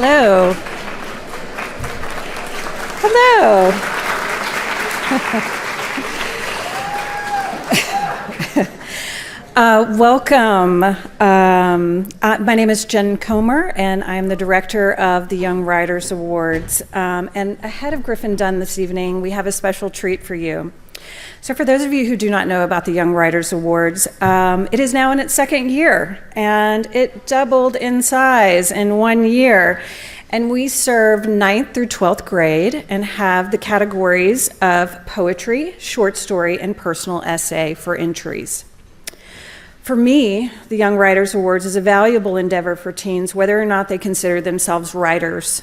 Hello. Hello. Welcome. My name is Jen Comer, and I'm the director of the Young Writers Awards. And ahead of Griffin Dunne this evening, we have a special treat for you. So for those of you who do not know about the Young Writers Awards, it is now in its second year, and it doubled in size in 1 year. And we serve 9th through 12th grade and have the categories of poetry, short story, and personal essay for entries. For me, the Young Writers Awards is a valuable endeavor for teens, whether or not they consider themselves writers,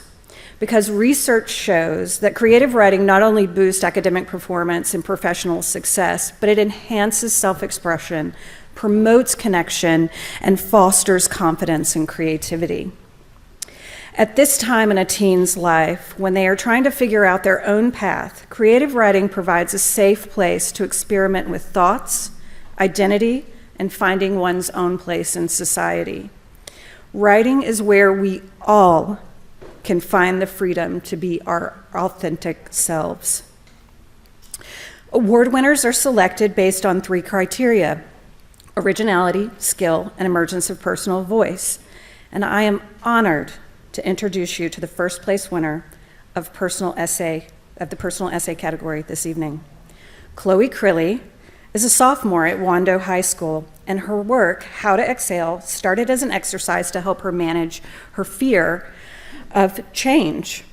because research shows that creative writing not only boosts academic performance and professional success, but it enhances self-expression, promotes connection, and fosters confidence and creativity. At this time in a teen's life, when they are trying to figure out their own path, creative writing provides a safe place to experiment with thoughts, identity, and finding one's own place in society. Writing is where we all can find the freedom to be our authentic selves. Award winners are selected based on 3 criteria: originality, skill, and emergence of personal voice. And I am honored to introduce you to the first place winner of the personal essay category this evening. Chloe Crilly is a sophomore at Wando High School, and her work, How to Exhale, started as an exercise to help her manage her fear of change.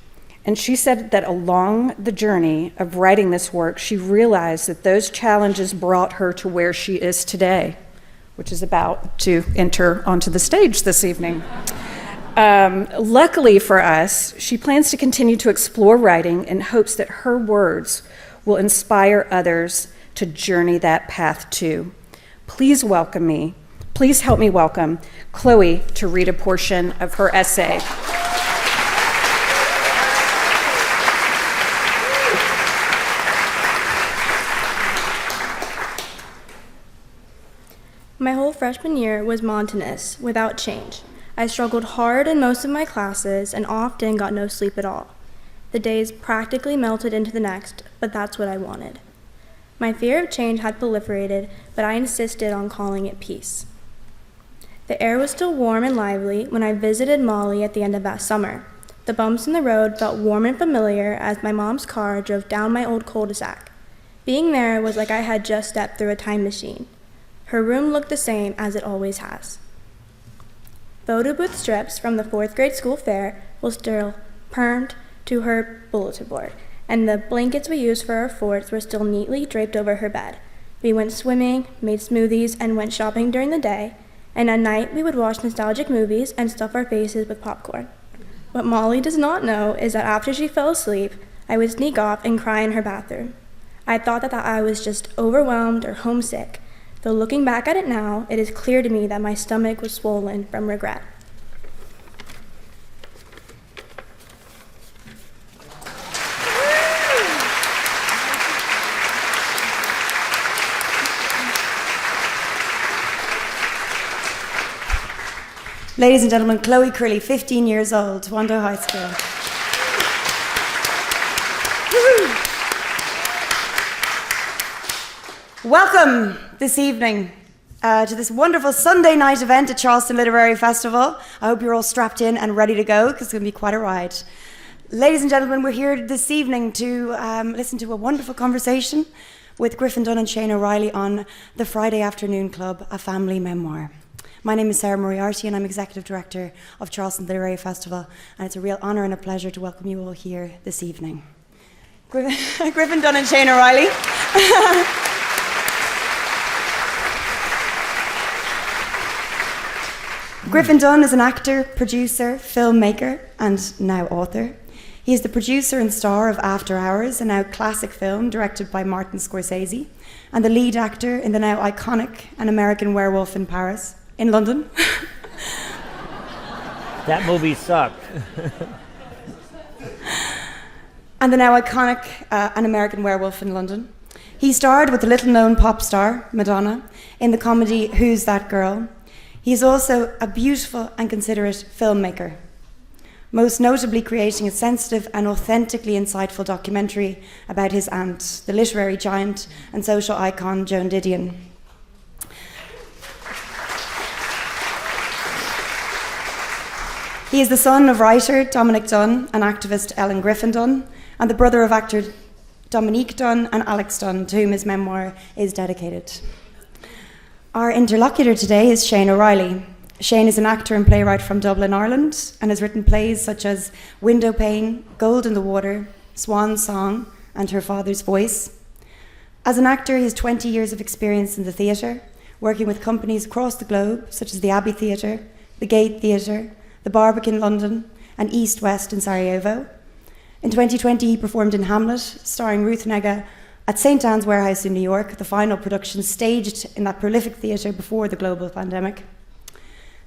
And she said that along the journey of writing this work, she realized that those challenges brought her to where she is today, which is about to enter onto the stage this evening. Luckily for us, she plans to continue to explore writing in hopes that her words will inspire others to journey that path too. Please help me welcome Chloe to read a portion of her essay. My whole freshman year was monotonous, without change. I struggled hard in most of my classes and often got no sleep at all. The days practically melted into the next, but that's what I wanted. My fear of change had proliferated, but I insisted on calling it peace. The air was still warm and lively when I visited Molly at the end of that summer. The bumps in the road felt warm and familiar as my mom's car drove down my old cul-de-sac. Being there was like I had just stepped through a time machine. Her room looked the same as it always has. Photo booth strips from the 4th grade school fair were still pinned to her bulletin board, and the blankets we used for our forts were still neatly draped over her bed. We went swimming, made smoothies, and went shopping during the day, and at night we would watch nostalgic movies and stuff our faces with popcorn. What Molly does not know is that after she fell asleep, I would sneak off and cry in her bathroom. I thought that I was just overwhelmed or homesick, though looking back at it now, it is clear to me that my stomach was swollen from regret. Ladies and gentlemen, Chloe Crilly, 15 years old, Wando High School. Welcome this evening to this wonderful Sunday night event at Charleston Literary Festival. I hope you're all strapped in and ready to go, because it's going to be quite a ride. Ladies and gentlemen, we're here this evening to listen to a wonderful conversation with Griffin Dunne and Shane O'Reilly on the Friday Afternoon Club, a family memoir. My name is Sarah Moriarty, and I'm Executive Director of Charleston Literary Festival, and it's a real honour and a pleasure to welcome you all here this evening. Griffin Dunne and Shane O'Reilly. Griffin Dunne is an actor, producer, filmmaker, and now author. He is the producer and star of After Hours, a now classic film directed by Martin Scorsese, and the lead actor in the now iconic An American Werewolf in London. That movie sucked. And the now iconic An American Werewolf in London. He starred with the little-known pop star, Madonna, in the comedy Who's That Girl? He is also a beautiful and considerate filmmaker. most notably creating a sensitive and authentically insightful documentary about his aunt, the literary giant and social icon Joan Didion. He is the son of writer Dominic Dunne and activist Ellen Griffin Dunne, and the brother of actor Dominique Dunne and Alex Dunne, to whom his memoir is dedicated. Our interlocutor today is Shane O'Reilly. Shane is an actor and playwright from Dublin, Ireland, and has written plays such as Window Pane, Gold in the Water, Swan Song, and Her Father's Voice. As an actor, he has 20 years of experience in the theatre, working with companies across the globe, such as the Abbey Theatre, the Gate Theatre, the Barbican London, and East West in Sarajevo. In 2020, he performed in Hamlet, starring Ruth Negga, at St. Anne's Warehouse in New York, the final production staged in that prolific theatre before the global pandemic.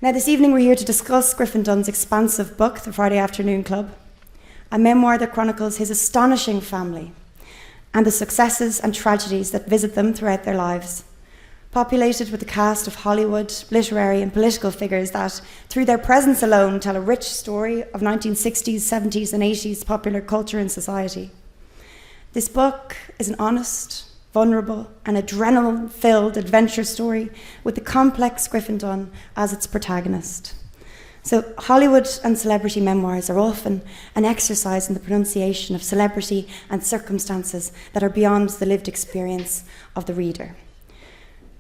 Now, this evening we're here to discuss Griffin Dunne's expansive book, The Friday Afternoon Club, a memoir that chronicles his astonishing family and the successes and tragedies that visit them throughout their lives. Populated with a cast of Hollywood, literary and political figures that, through their presence alone, tell a rich story of 1960s, 70s and 80s popular culture and society. This book is an honest, vulnerable and adrenaline-filled adventure story with the complex Griffin Dunne as its protagonist. So Hollywood and celebrity memoirs are often an exercise in the pronunciation of celebrity and circumstances that are beyond the lived experience of the reader.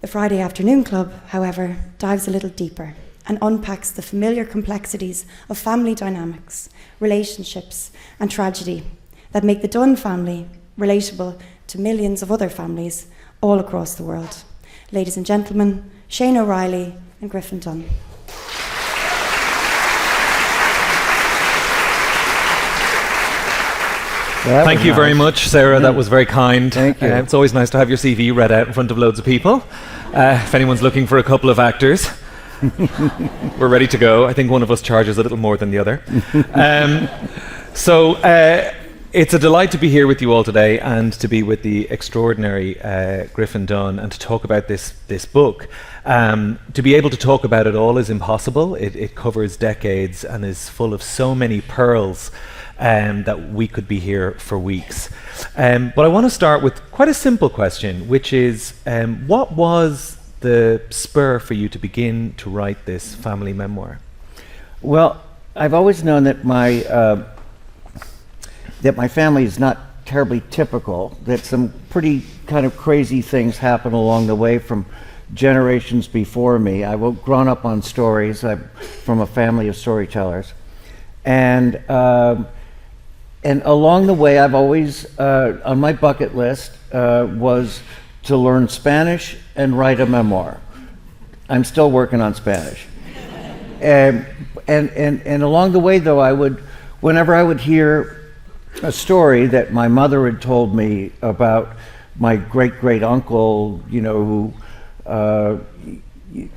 The Friday Afternoon Club, however, dives a little deeper and unpacks the familiar complexities of family dynamics, relationships, and tragedy that make the Dunne family relatable to millions of other families all across the world. Ladies and gentlemen, Shane O'Reilly and Griffin Dunne. Thank you very much, Sarah. That was very kind. Thank you. It's always nice to have your CV read out in front of loads of people. If anyone's looking for a couple of actors, we're ready to go. I think one of us charges a little more than the other. It's a delight to be here with you all today and to be with the extraordinary Griffin Dunne and to talk about this book. To be able to talk about it all is impossible. It covers decades and is full of so many pearls that we could be here for weeks. But I want to start with quite a simple question, which is, what was the spur for you to begin to write this family memoir? Well, I've always known that my family is not terribly typical, that some pretty kind of crazy things happen along the way from generations before me. I've grown up on stories. I'm from a family of storytellers. And along the way, I've always, on my bucket list, was to learn Spanish and write a memoir. I'm still working on Spanish. And along the way, though, whenever I would hear a story that my mother had told me about my great-great-uncle, who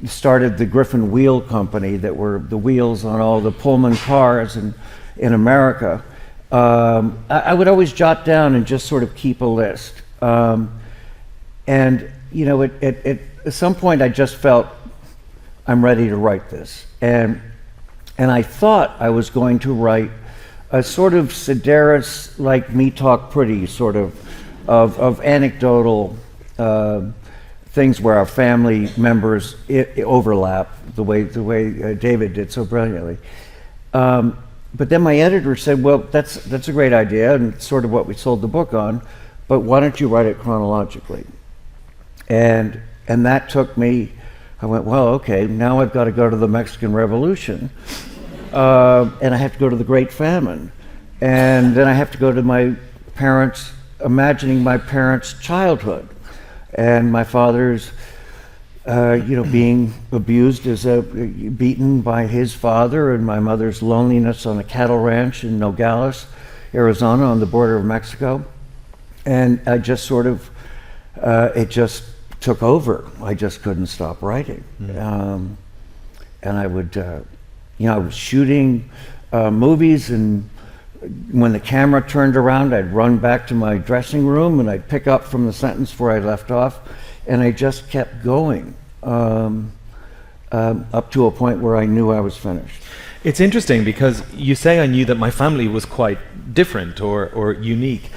started the Griffin Wheel Company that were the wheels on all the Pullman cars in America, I would always jot down and just sort of keep a list. At some point I just felt I'm ready to write this. And I thought I was going to write a sort of Sedaris, like Me Talk Pretty, sort of anecdotal things where our family members overlap the way David did so brilliantly. But then my editor said, well, that's a great idea, and it's sort of what we sold the book on, but why don't you write it chronologically? And that took me, I went, well, okay, now I've got to go to the Mexican Revolution, and I have to go to the Great Famine, and then I have to go to my parents, imagining my parents' childhood, and my father's being abused beaten by his father, and my mother's loneliness on a cattle ranch in Nogales, Arizona, on the border of Mexico. And I just sort of, it just took over. I just couldn't stop writing. And I would, I was shooting movies, and when the camera turned around, I'd run back to my dressing room and I'd pick up from the sentence where I left off, and I just kept going up to a point where I knew I was finished. It's interesting because you say I knew that my family was quite different or unique.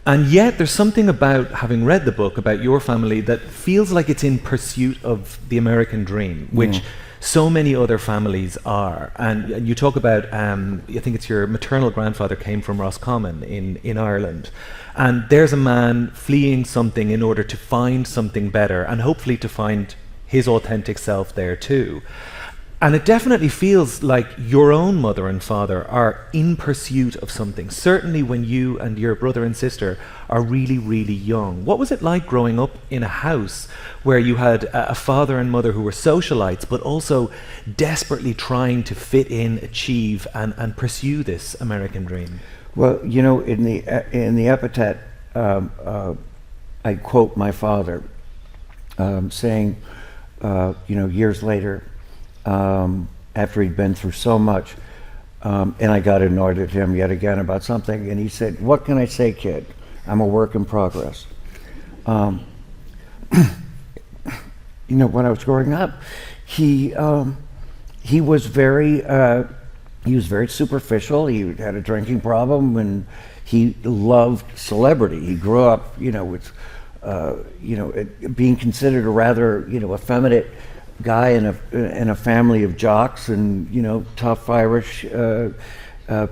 And yet there's something about having read the book about your family that feels like it's in pursuit of the American dream, which so many other families are. And you talk about, I think it's your maternal grandfather came from Roscommon in Ireland. And there's a man fleeing something in order to find something better and hopefully to find his authentic self there too. And it definitely feels like your own mother and father are in pursuit of something, certainly when you and your brother and sister are really, really young. What was it like growing up in a house where you had a father and mother who were socialites, but also desperately trying to fit in, achieve, and pursue this American dream? Well, you know, in the epitaph, I quote my father saying, years later, after he'd been through so much, and I got annoyed at him yet again about something, and he said, "What can I say, kid? I'm a work in progress." When I was growing up, he was very superficial. He had a drinking problem, and he loved celebrity. He grew up, with being considered a rather, effeminate guy in a family of jocks and tough Irish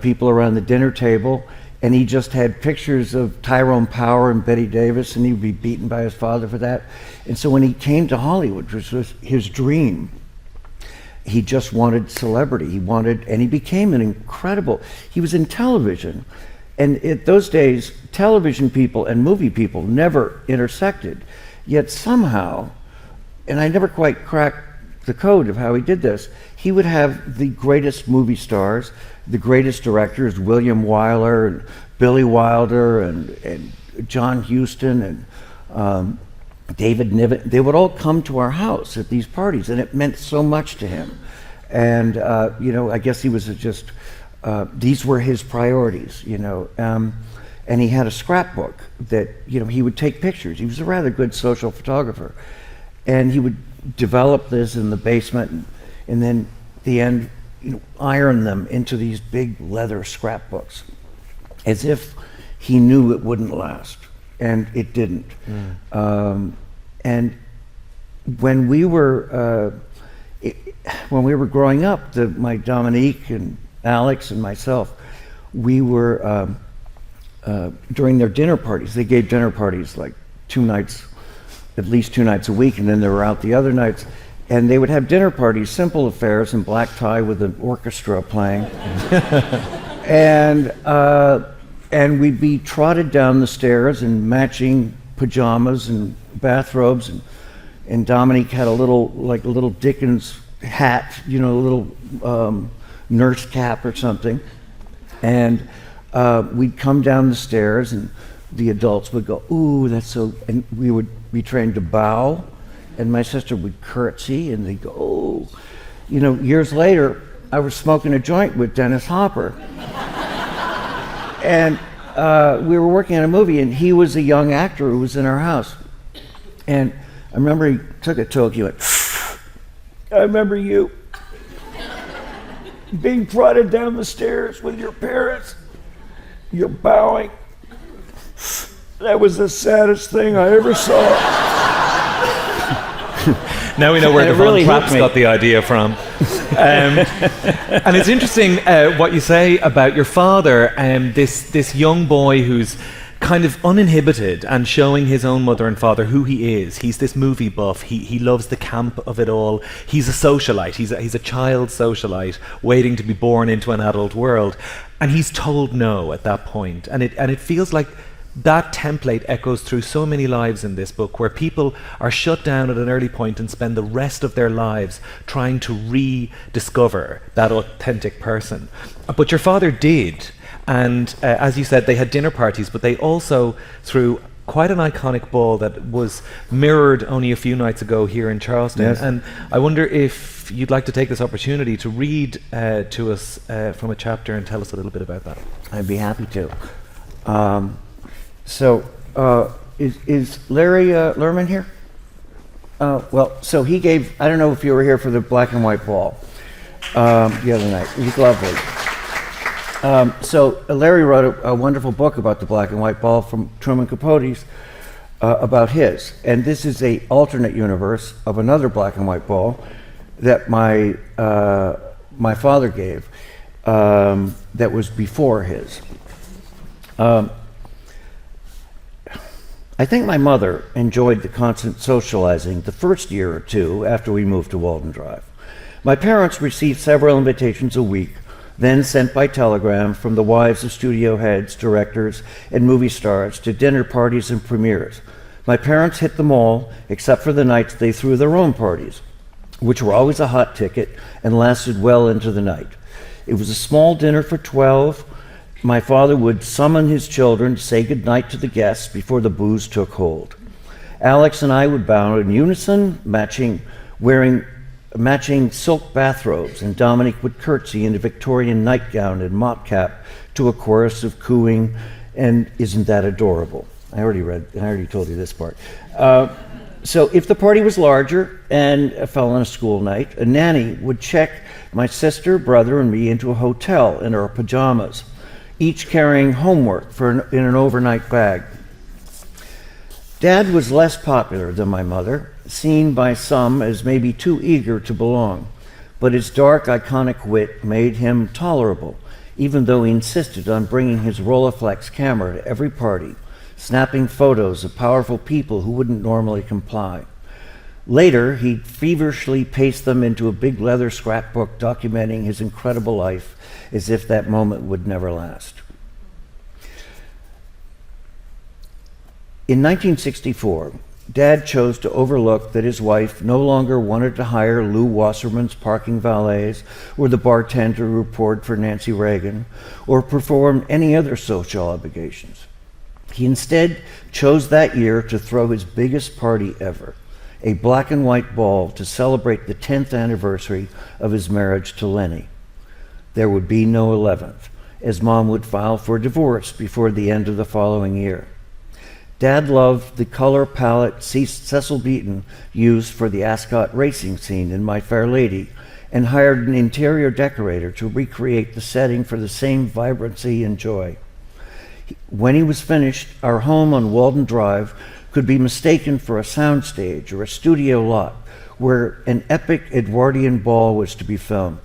people around the dinner table, and he just had pictures of Tyrone Power and Betty Davis, and he'd be beaten by his father for that. And so when he came to Hollywood, which was his dream, he just wanted celebrity. And he became he was in television, and at those days television people and movie people never intersected, yet somehow, and I never quite cracked the code of how he did this, he would have the greatest movie stars, the greatest directors, William Wyler and Billy Wilder and John Huston and David Niven. They would all come to our house at these parties, and it meant so much to him. And I guess he was just these were his priorities, and he had a scrapbook that he would take pictures. He was a rather good social photographer. And he would develop this in the basement, and then at the end, iron them into these big leather scrapbooks, as if he knew it wouldn't last, and it didn't. And when we were growing up, my Dominique and Alex and myself, we were during their dinner parties. They gave dinner parties like at least two nights a week, and then they were out the other nights. And they would have dinner parties, simple affairs, in black tie with an orchestra playing. and we'd be trotted down the stairs in matching pajamas and bathrobes, and Dominique had a little Dickens hat, a little nurse cap or something. And we'd come down the stairs, and the adults would go, "Ooh, that's so," and we would be trained to bow, and my sister would curtsy, and they'd go, "Oh." Years later, I was smoking a joint with Dennis Hopper. And we were working on a movie, and he was a young actor who was in our house. And I remember he took a toke, he went, "I remember you being trotted down the stairs with your parents. You're bowing. That was the saddest thing I ever saw." Now we know where the Von really Trapps got the idea from. And it's interesting what you say about your father, this young boy who's kind of uninhibited and showing his own mother and father who he is. He's this movie buff. He loves the camp of it all. He's a socialite. He's a child socialite waiting to be born into an adult world. And he's told no at that point. And it feels like that template echoes through so many lives in this book, where people are shut down at an early point and spend the rest of their lives trying to rediscover that authentic person. But your father did, and as you said, they had dinner parties, but they also threw quite an iconic ball that was mirrored only a few nights ago here in Charleston. Yes. And I wonder if you'd like to take this opportunity to read to us from a chapter and tell us a little bit about that. I'd be happy to. Is Larry Lerman here? So he gave, I don't know if you were here for the black and white ball. the other night. It was lovely. So Larry wrote a wonderful book about the black and white ball from Truman Capote's, about his. And this is a alternate universe of another black and white ball that my father gave, that was before his. I think my mother enjoyed the constant socializing the first year or two after we moved to Walden Drive. My parents received several invitations a week, then sent by telegram from the wives of studio heads, directors, and movie stars to dinner parties and premieres. My parents hit them all, except for the nights they threw their own parties, which were always a hot ticket and lasted well into the night. It was a small dinner for 12. My father would summon his children to say goodnight to the guests before the booze took hold. Alex and I would bow in unison, wearing matching silk bathrobes, and Dominic would curtsy in a Victorian nightgown and mop cap to a chorus of cooing and "Isn't that adorable?" I already told you this part. So if the party was larger and fell on a school night, a nanny would check my sister, brother, and me into a hotel in our pajamas, each carrying homework in an overnight bag. Dad was less popular than my mother, seen by some as maybe too eager to belong, but his dark, iconic wit made him tolerable, even though he insisted on bringing his Rolleiflex camera to every party, snapping photos of powerful people who wouldn't normally comply. Later, he'd feverishly paste them into a big leather scrapbook documenting his incredible life, as if that moment would never last. In 1964, Dad chose to overlook that his wife no longer wanted to hire Lou Wasserman's parking valets or the bartender who poured for Nancy Reagan or perform any other social obligations. He instead chose that year to throw his biggest party ever, a black and white ball to celebrate the 10th anniversary of his marriage to Lenny. There would be no 11th, as Mom would file for divorce before the end of the following year. Dad loved the color palette Cecil Beaton used for the Ascot racing scene in My Fair Lady, and hired an interior decorator to recreate the setting for the same vibrancy and joy. When he was finished, our home on Walden Drive could be mistaken for a soundstage or a studio lot where an epic Edwardian ball was to be filmed.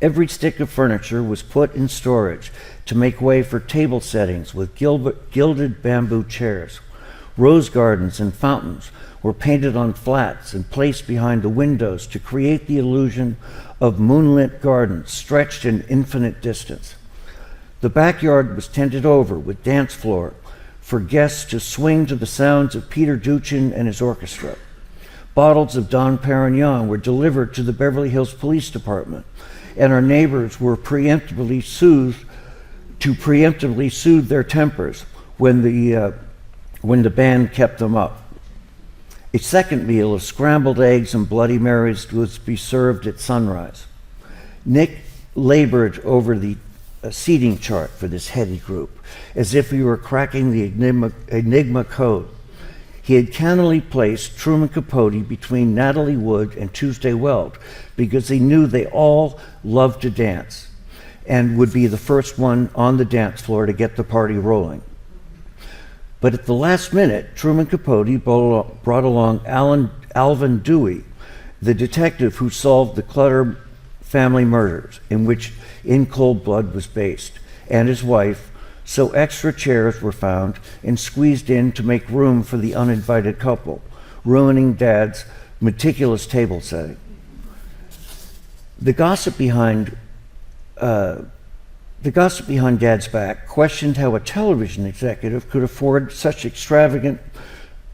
Every stick of furniture was put in storage to make way for table settings with gilded bamboo chairs. Rose gardens and fountains were painted on flats and placed behind the windows to create the illusion of moonlit gardens stretched in infinite distance. The backyard was tented over with dance floor for guests to swing to the sounds of Peter Duchin and his orchestra. Bottles of Dom Perignon were delivered to the Beverly Hills Police Department, and our neighbors were preemptively soothe their tempers when the band kept them up. A second meal of scrambled eggs and Bloody Marys was to be served at sunrise. Nick labored over the seating chart for this heady group, as if we were cracking the Enigma code. He had cannily placed Truman Capote between Natalie Wood and Tuesday Weld because he knew they all loved to dance and would be the first one on the dance floor to get the party rolling. But at the last minute, Truman Capote brought along Alvin Dewey, the detective who solved the Clutter family murders, in which In Cold Blood was based, and his wife, so extra chairs were found and squeezed in to make room for the uninvited couple, ruining Dad's meticulous table setting. The gossip behind Dad's back questioned how a television executive could afford such extravagance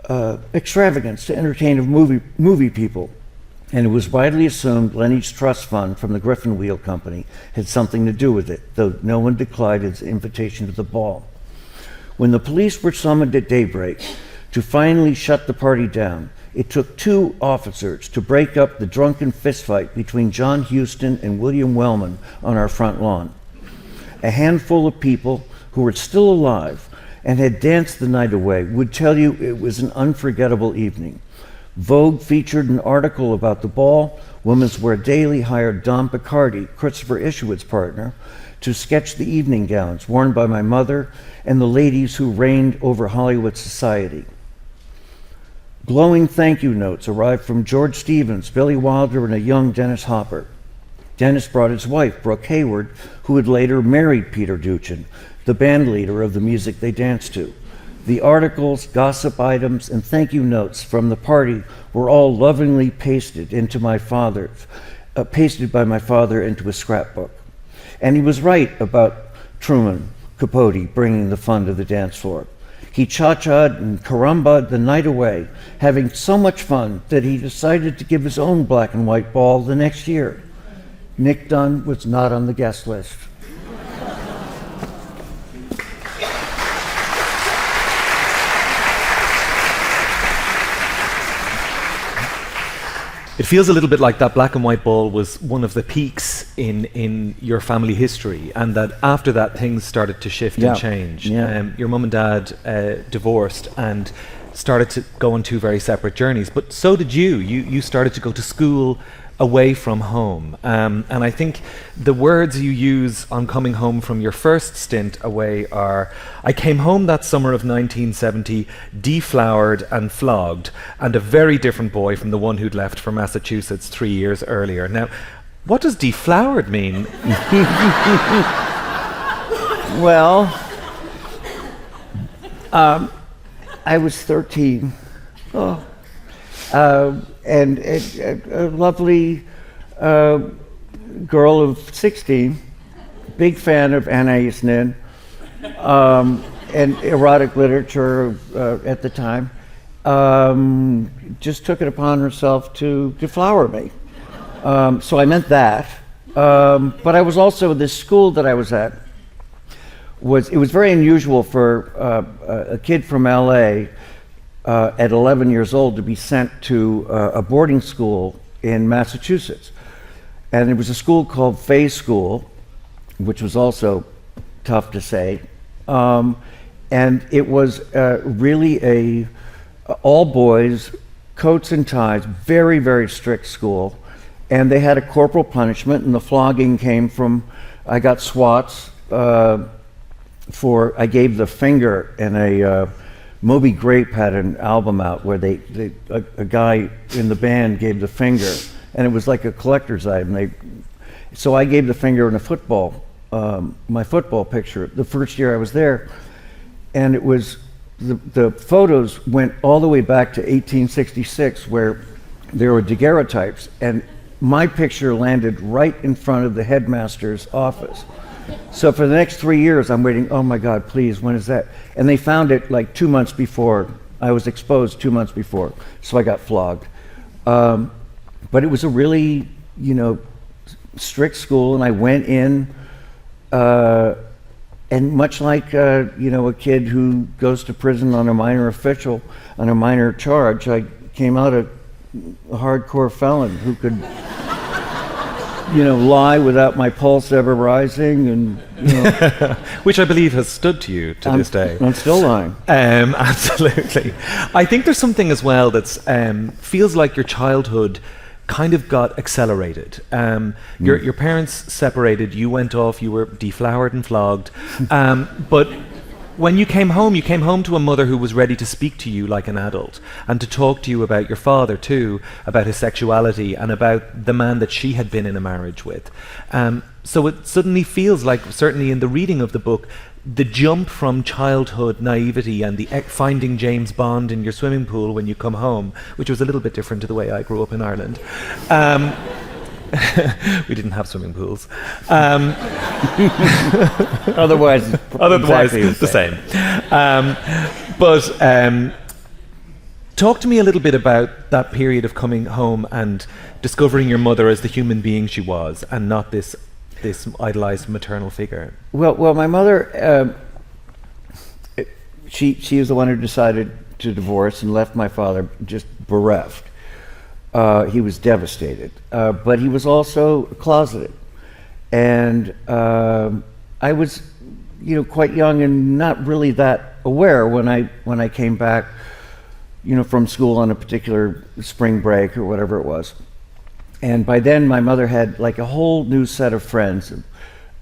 to entertain movie people, and it was widely assumed Lenny's trust fund from the Griffin Wheel Company had something to do with it, though no one declined his invitation to the ball. When the police were summoned at daybreak to finally shut the party down, it took 2 officers to break up the drunken fistfight between John Huston and William Wellman on our front lawn. A handful of people who were still alive and had danced the night away would tell you it was an unforgettable evening. Vogue featured an article about the ball. Women's Wear Daily hired Don Picardi, Christopher Isherwood's partner, to sketch the evening gowns worn by my mother and the ladies who reigned over Hollywood society. Glowing thank you notes arrived from George Stevens, Billy Wilder, and a young Dennis Hopper. Dennis brought his wife, Brooke Hayward, who had later married Peter Duchin, the band leader of the music they danced to. The articles, gossip items, and thank you notes from the party were all lovingly pasted by my father into a scrapbook. And he was right about Truman Capote bringing the fun to the dance floor. He cha-cha'd and caramba'd the night away, having so much fun that he decided to give his own black and white ball the next year. Nick Dunne was not on the guest list. It feels a little bit like that black and white ball was one of the peaks in your family history, and that after that things started to shift and change. Your mum and dad divorced and started to go on two very separate journeys, but so did you. You started to go to school away from home. And I think the words you use on coming home from your first stint away are, I came home that summer of 1970, deflowered and flogged, and a very different boy from the one who'd left for Massachusetts 3 years earlier. Now, what does deflowered mean? Well, I was 13. And a lovely girl of 16, big fan of Anna Nin and erotic literature at the time, just took it upon herself to deflower me. So I meant that. But I was also, this school that I was at, it was very unusual for a kid from LA at 11 years old to be sent to a boarding school in Massachusetts. And it was a school called Fay School, which was also tough to say. And it was really a all boys, coats and ties, very, very strict school. And they had a corporal punishment, and the flogging came from, I got swats I gave the finger in a, Moby Grape had an album out where a guy in the band gave the finger, and it was like a collector's item. So I gave the finger in a football, my football picture, the first year I was there, and it was, the photos went all the way back to 1866 where there were daguerreotypes, and my picture landed right in front of the headmaster's office. So for the next 3 years, I'm waiting, oh my God, please, when is that? And they found it like 2 months before. I was exposed 2 months before, so I got flogged. But it was a really, strict school, and I went in, and much like, a kid who goes to prison on a minor charge, I came out a hardcore felon who could lie without my pulse ever rising, and which I believe has stood to you to this day. I'm still lying. Absolutely. I think there's something as well that's feels like your childhood kind of got accelerated. Your parents separated. You went off. You were deflowered and flogged. But when you came home to a mother who was ready to speak to you like an adult and to talk to you about your father too, about his sexuality and about the man that she had been in a marriage with. So it suddenly feels like, certainly in the reading of the book, the jump from childhood naivety and the finding James Bond in your swimming pool when you come home, which was a little bit different to the way I grew up in Ireland. We didn't have swimming pools. Otherwise exactly the same. But talk to me a little bit about that period of coming home and discovering your mother as the human being she was, and not this idolized maternal figure. Well, my mother, she was the one who decided to divorce and left my father just bereft. He was devastated, but he was also closeted, and I was, quite young and not really that aware when I came back from school on a particular spring break or whatever it was. And by then, my mother had like a whole new set of friends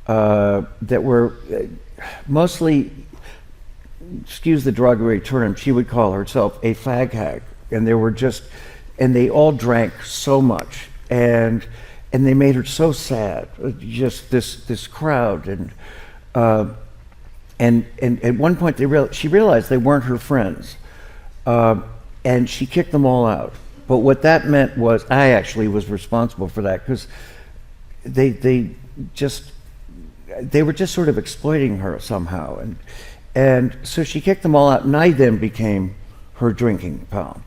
that were mostly, excuse the derogatory term, she would call herself a fag hag. And they all drank so much, and they made her so sad. Just this crowd, and at one point she realized they weren't her friends, and she kicked them all out. But what that meant was I actually was responsible for that, because they were just sort of exploiting her somehow, and so she kicked them all out, and I then became her drinking pal.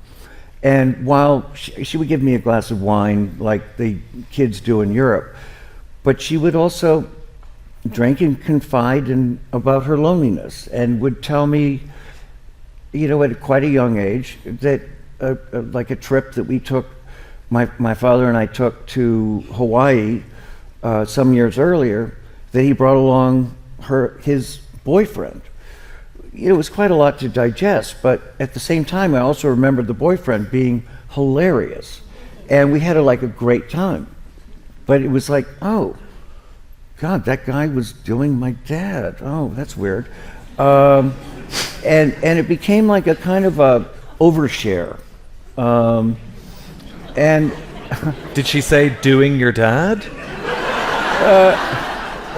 And while she would give me a glass of wine like the kids do in Europe, but she would also drink and confide about her loneliness, and would tell me, at quite a young age, that like a trip that we took, my father and I took to Hawaii some years earlier, that he brought along his boyfriend. It was quite a lot to digest, but at the same time, I also remembered the boyfriend being hilarious, and we had a great time. But it was like, oh, God, that guy was doing my dad. Oh, that's weird. And it became like a kind of a overshare. And Did she say doing your dad?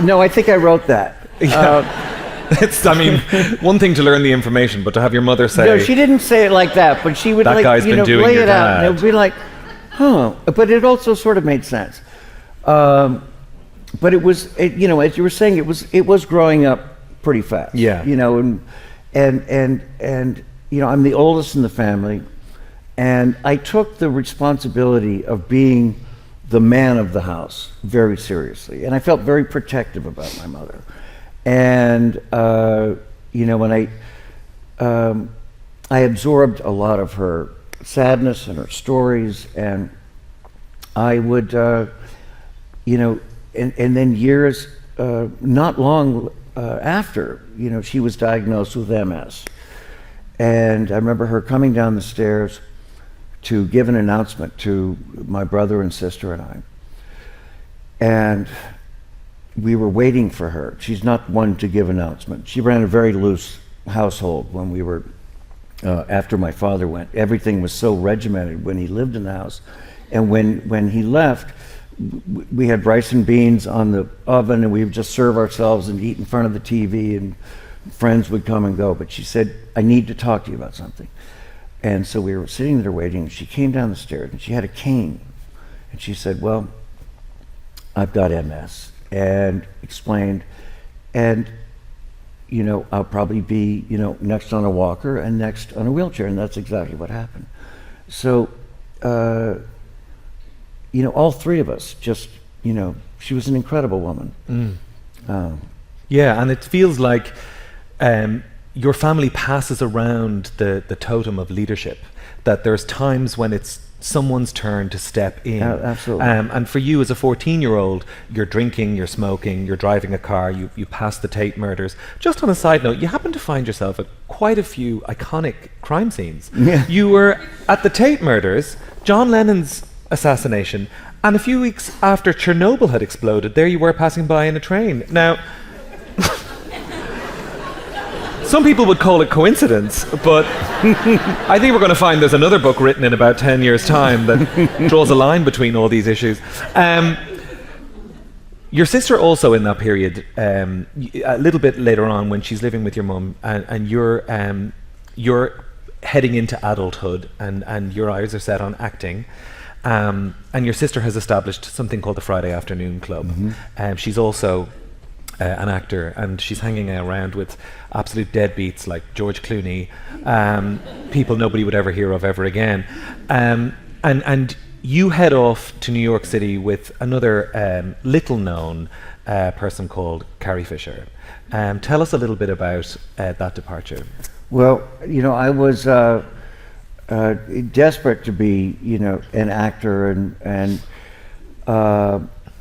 no, I think I wrote that. One thing to learn the information, but to have your mother say... No, she didn't say it like that, but she would That guy's been doing lay your it out, and dad. it would be like, huh. But it also sort of made sense. But it was, as you were saying, it was growing up pretty fast. Yeah. And I'm the oldest in the family, and I took the responsibility of being the man of the house very seriously, and I felt very protective about my mother. And when I absorbed a lot of her sadness and her stories, and I would, and then years, not long after, she was diagnosed with MS. And I remember her coming down the stairs to give an announcement to my brother and sister and I. And we were waiting for her. She's not one to give announcements. She ran a very loose household when we were, after my father went. Everything was so regimented when he lived in the house. And when he left, we had rice and beans on the oven, and we would just serve ourselves and eat in front of the TV, and friends would come and go. But she said, I need to talk to you about something. And so we were sitting there waiting, and she came down the stairs, and she had a cane. And she said, well, I've got MS, and explained, and I'll probably be next on a walker and next on a wheelchair. And that's exactly what happened. So all three of us just, she was an incredible woman. Yeah, and it feels like your family passes around the totem of leadership, that there's times when it's someone's turn to step in. Absolutely. And for you as a 14-year-old, you're drinking, you're smoking, you're driving a car, you pass the Tate murders. Just on a side note, you happen to find yourself at quite a few iconic crime scenes. Yeah. You were at the Tate murders, John Lennon's assassination, and a few weeks after Chernobyl had exploded, there you were passing by in a train. Now, some people would call it coincidence, but I think we're going to find there's another book written in about 10 years' time that draws a line between all these issues. Your sister also in that period, a little bit later on when she's living with your mum, and you're heading into adulthood, and your eyes are set on acting. And your sister has established something called the Friday Afternoon Club. Mm-hmm. She's also an actor, and she's hanging around with absolute deadbeats like George Clooney, people nobody would ever hear of ever again. And you head off to New York City with another little-known person called Carrie Fisher. Tell us a little bit about that departure. Well, I was desperate to be, an actor, and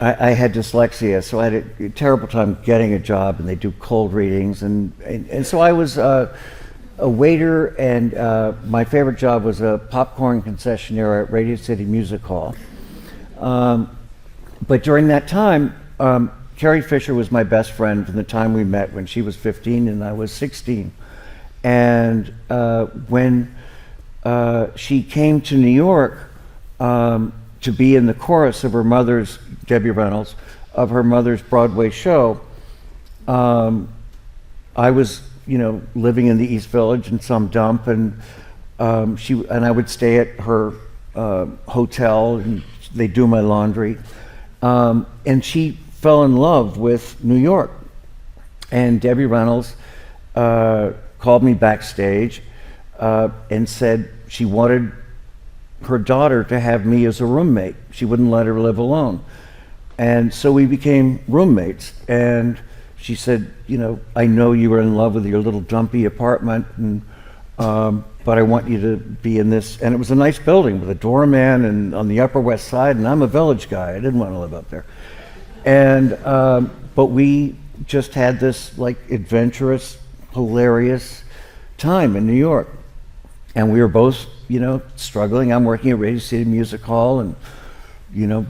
I had dyslexia, so I had a terrible time getting a job, and they do cold readings, and so I was a waiter, and my favorite job was a popcorn concessionaire at Radio City Music Hall. But during that time, Carrie Fisher was my best friend from the time we met when she was 15 and I was 16. And when she came to New York to be in the chorus of her mother's, Debbie Reynolds, of her mother's Broadway show, I was, living in the East Village in some dump, and I would stay at her hotel, and they'd do my laundry. And she fell in love with New York. And Debbie Reynolds called me backstage and said she wanted her daughter to have me as a roommate. She wouldn't let her live alone. And so we became roommates. And she said, I know you were in love with your little dumpy apartment, and but I want you to be in this. And it was a nice building with a doorman and on the Upper West Side, and I'm a village guy. I didn't want to live up there. And but we just had this like adventurous, hilarious time in New York. And we were both, struggling. I'm working at Radio City Music Hall and,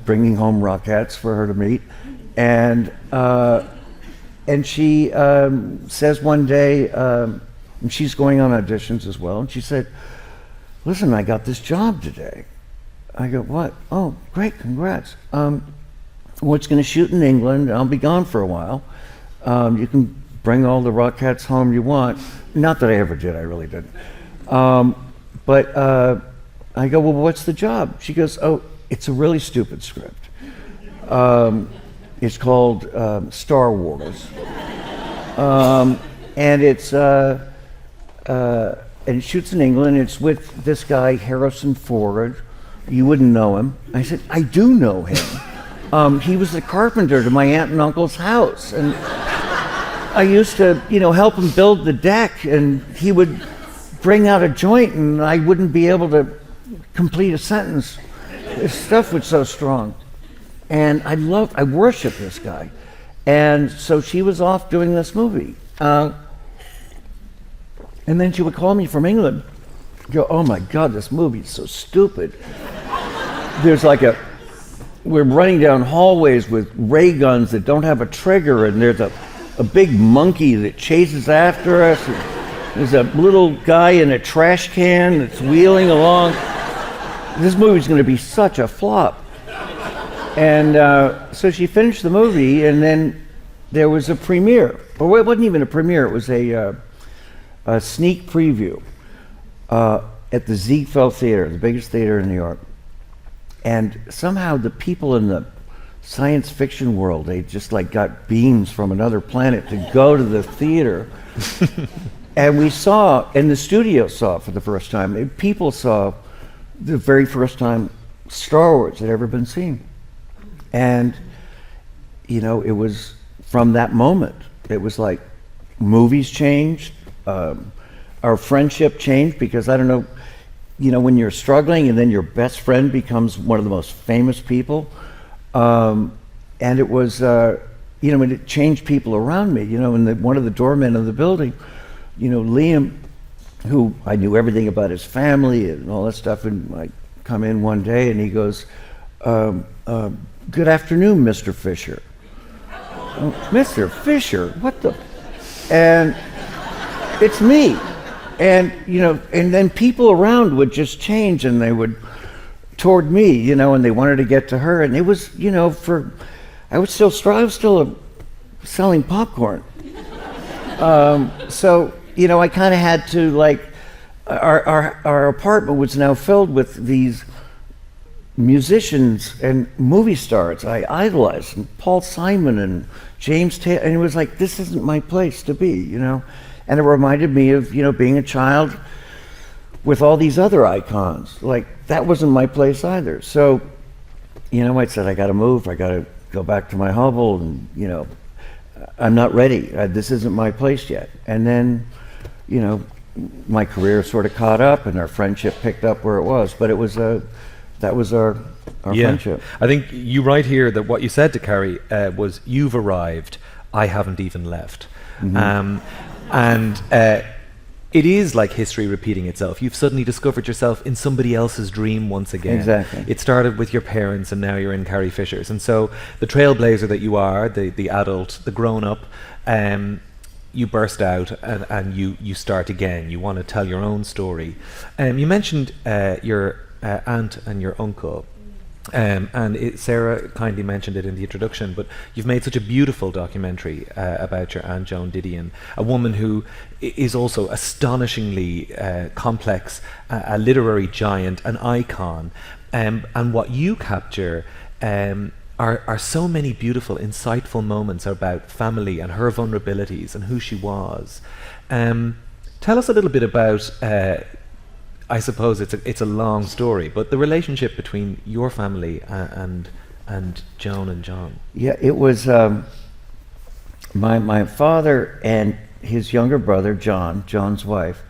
bringing home Rockettes for her to meet. And she says one day, and she's going on auditions as well, and she said, listen, I got this job today. I go, what? Oh, great, congrats. Well, it's going to shoot in England. I'll be gone for a while. You can bring all the Rockettes home you want. Not that I ever did, I really didn't. But I go, well, what's the job? She goes, oh, it's a really stupid script. It's called Star Wars. And it shoots in England. It's with this guy, Harrison Ford. You wouldn't know him. I said, I do know him. He was the carpenter to my aunt and uncle's house. And I used to, help him build the deck, and he would bring out a joint and I wouldn't be able to complete a sentence. His stuff was so strong. And I worship this guy. And so she was off doing this movie. And then she would call me from England, go, oh my God, this movie is so stupid. There's we're running down hallways with ray guns that don't have a trigger, and there's a big monkey that chases after us. There's a little guy in a trash can that's wheeling along. This movie's going to be such a flop. And so she finished the movie, and then there was a premiere. Or it wasn't even a premiere, it was a sneak preview at the Ziegfeld Theater, the biggest theater in New York. And somehow the people in the science fiction world, they just got beams from another planet to go to the theater. And we saw, and the studio saw for the first time, people saw the very first time Star Wars had ever been seen. And, it was from that moment, it was like movies changed, our friendship changed, because I don't know, when you're struggling and then your best friend becomes one of the most famous people, and it was, it changed people around me, and one of the doormen of the building, Liam, who I knew everything about his family and all that stuff, and I come in one day and he goes, good afternoon, Mr. Fisher. Oh, Mr. Fisher, what the? And it's me. And, and then people around would just change, and they would toward me, and they wanted to get to her. And it was, I was still selling popcorn. So, I kind of had to our apartment was now filled with these musicians and movie stars I idolized, and Paul Simon and James Taylor, and it was like, this isn't my place to be, And it reminded me of, being a child with all these other icons. That wasn't my place either. So, I said, I gotta move, I gotta go back to my hovel, and, I'm not ready. This isn't my place yet. And then, my career sort of caught up, and our friendship picked up where it was. But it was that was our friendship. I think you write here that what you said to Carrie was, "You've arrived. I haven't even left." Mm-hmm. And it is like history repeating itself. You've suddenly discovered yourself in somebody else's dream once again. Exactly. It started with your parents, and now you're in Carrie Fisher's. And so the trailblazer that you are, the adult, the grown-up, you burst out and you start again. You want to tell your own story. You mentioned your aunt and your uncle. Sarah kindly mentioned it in the introduction, but you've made such a beautiful documentary about your Aunt Joan Didion, a woman who is also astonishingly complex, a literary giant, an icon, and what you capture are so many beautiful, insightful moments about family and her vulnerabilities and who she was. Tell us a little bit about I suppose it's a long story, but the relationship between your family and Joan and John. Yeah, it was my father and his younger brother, John's wife,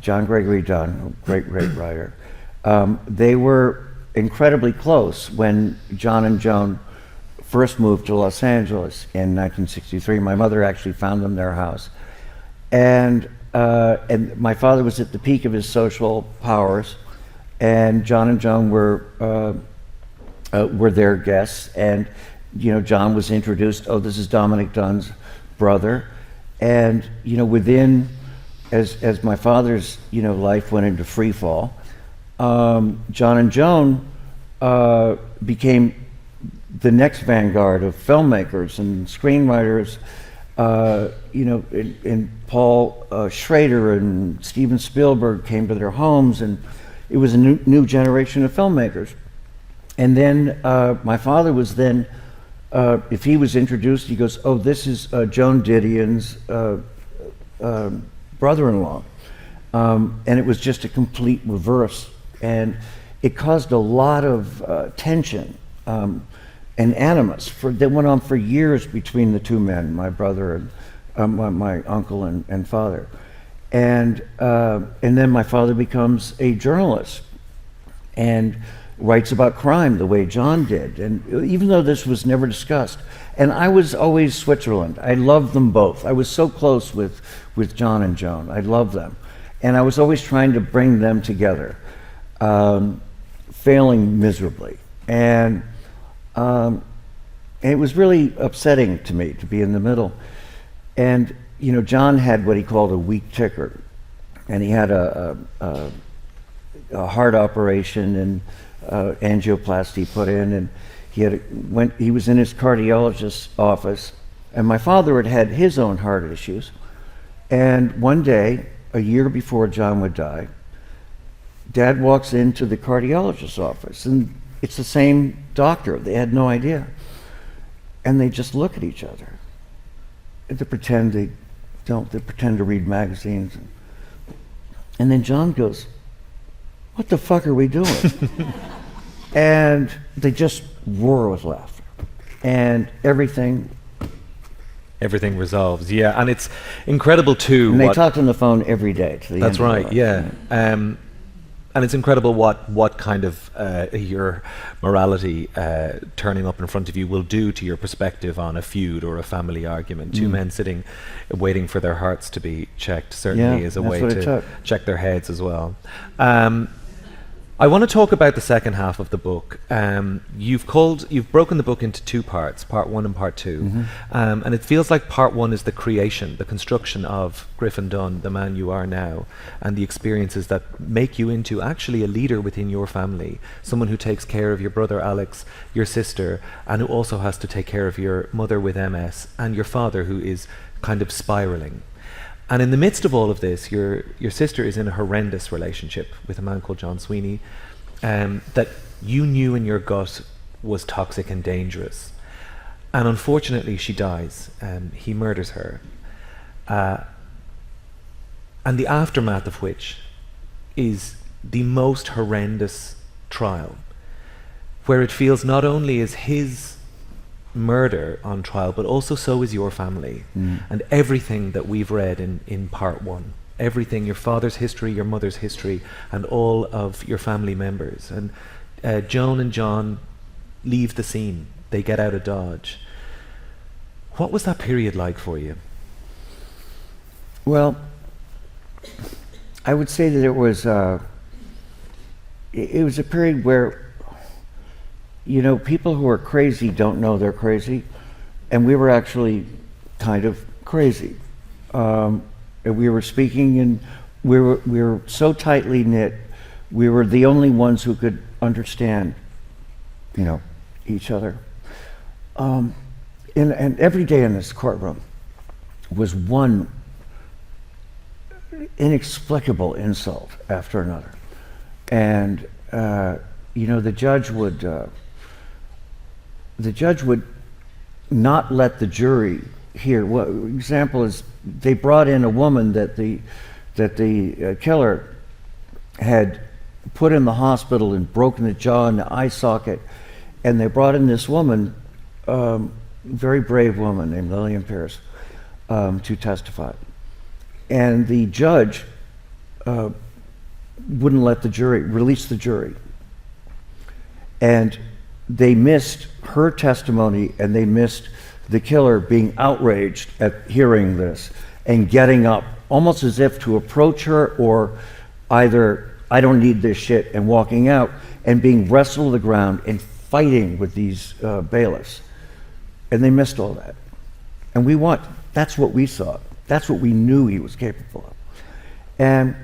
John Gregory Dunne, great writer. They were incredibly close when John and Joan first moved to Los Angeles in 1963. My mother actually found them their house. And my father was at the peak of his social powers, and John and Joan were their guests. And John was introduced. Oh, this is Dominic Dunne's brother. And within, as my father's life went into free fall, John and Joan became the next vanguard of filmmakers and screenwriters. And Paul Schrader and Steven Spielberg came to their homes, and it was a new generation of filmmakers. And then my father was then, if he was introduced, he goes, "Oh, this is Joan Didion's brother-in-law," and it was just a complete reverse, and it caused a lot of tension. And animus that went on for years between the two men, my brother and my uncle and father, and then my father becomes a journalist and writes about crime the way John did. And even though this was never discussed, and I was always Switzerland. I loved them both. I was so close with John and Joan. I loved them, and I was always trying to bring them together, failing miserably. And it was really upsetting to me to be in the middle. And John had what he called a weak ticker, and he had a heart operation and angioplasty put in, and he was in his cardiologist's office, and my father had his own heart issues. And one day, a year before John would die, Dad walks into the cardiologist's office, and it's the same doctor. They had no idea. And they just look at each other. And they pretend to read magazines. And then John goes, "What the fuck are we doing?" And they just roar with laughter. And everything resolves, yeah. And it's incredible too. And they talked on the phone every day to the end. That's of right, life. yeah. And it's incredible what kind of your morality turning up in front of you will do to your perspective on a feud or a family argument. Two men sitting, waiting for their hearts to be checked, certainly is a way to check their heads as well. I want to talk about the second half of the book. You've broken the book into two parts, part one and part two. And it feels like part one is the creation, the construction of Griffin Dunne, the man you are now, and the experiences that make you into actually a leader within your family, someone who takes care of your brother Alex, your sister, and who also has to take care of your mother with MS, and your father who is kind of spiraling. And in the midst of all of this, your sister is in a horrendous relationship with a man called John Sweeney that you knew in your gut was toxic and dangerous. And unfortunately, she dies. He murders her. And the aftermath of which is the most horrendous trial, where it feels not only is his murder on trial, but also so is your family. And everything that we've read in part one, everything, your father's history, your mother's history, and all of your family members. And Joan and John leave the scene. They get out of Dodge. What was that period like for you? Well, I would say that it was a period where, you know, people who are crazy don't know they're crazy, and we were actually kind of crazy. And we were speaking, and we were so tightly knit. We were the only ones who could understand, you know, each other. And every day in this courtroom was one inexplicable insult after another. And you know, the judge would not let the jury hear. One example is they brought in a woman that the killer had put in the hospital and broken the jaw and the eye socket, and they brought in this woman, very brave woman named Lillian Pierce, to testify. And the judge wouldn't let the jury, release the jury. And they missed her testimony, and they missed the killer being outraged at hearing this and getting up, almost as if to approach her, or either, I don't need this shit, and walking out, and being wrestled to the ground and fighting with these bailiffs. And they missed all that. And that's what we saw. That's what we knew he was capable of. And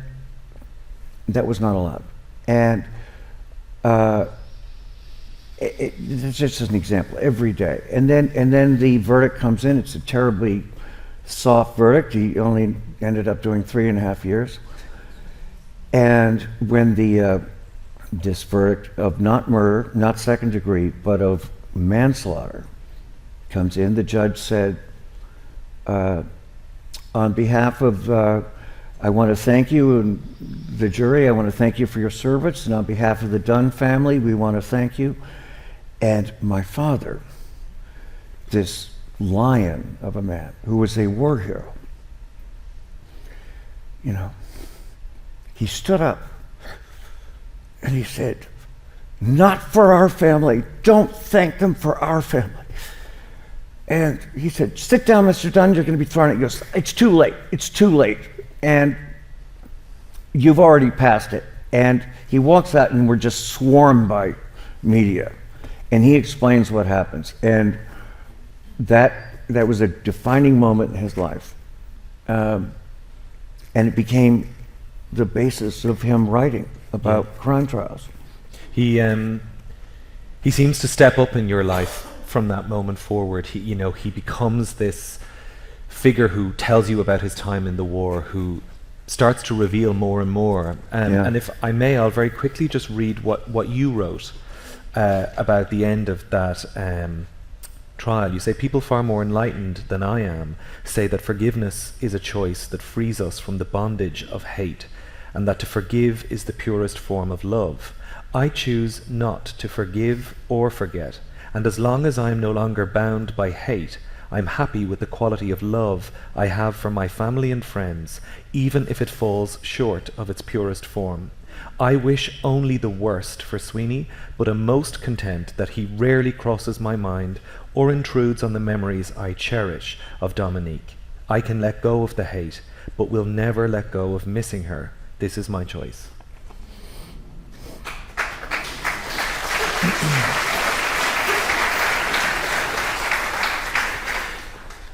that was not allowed. And it's just an example every day. And then the verdict comes in. It's a terribly soft verdict. He only ended up doing 3.5 years. And when this verdict of not murder, not second degree, but of manslaughter comes in, the judge said, on behalf of, I want to thank you and the jury, I want to thank you for your service, and on behalf of the Dunne family, we want to thank you. And my father, this lion of a man who was a war hero, you know, he stood up and he said, "Not for our family. Don't thank them for our family." And he said, "Sit down, Mr. Dunne, you're going to be thrown out." He goes, "It's too late. It's too late. And you've already passed it." And he walks out, and we're just swarmed by media. And he explains what happens. And that was a defining moment in his life. And it became the basis of him writing about crime trials. He seems to step up in your life from that moment forward. He becomes this figure who tells you about his time in the war, who starts to reveal more and more. And if I may, I'll very quickly just read what you wrote about the end of that trial. You say, "People far more enlightened than I am say that forgiveness is a choice that frees us from the bondage of hate, and that to forgive is the purest form of love. I choose not to forgive or forget, and as long as I am no longer bound by hate, I'm happy with the quality of love I have for my family and friends, even if it falls short of its purest form. I wish only the worst for Sweeney, but am most content that he rarely crosses my mind or intrudes on the memories I cherish of Dominique. I can let go of the hate, but will never let go of missing her. This is my choice."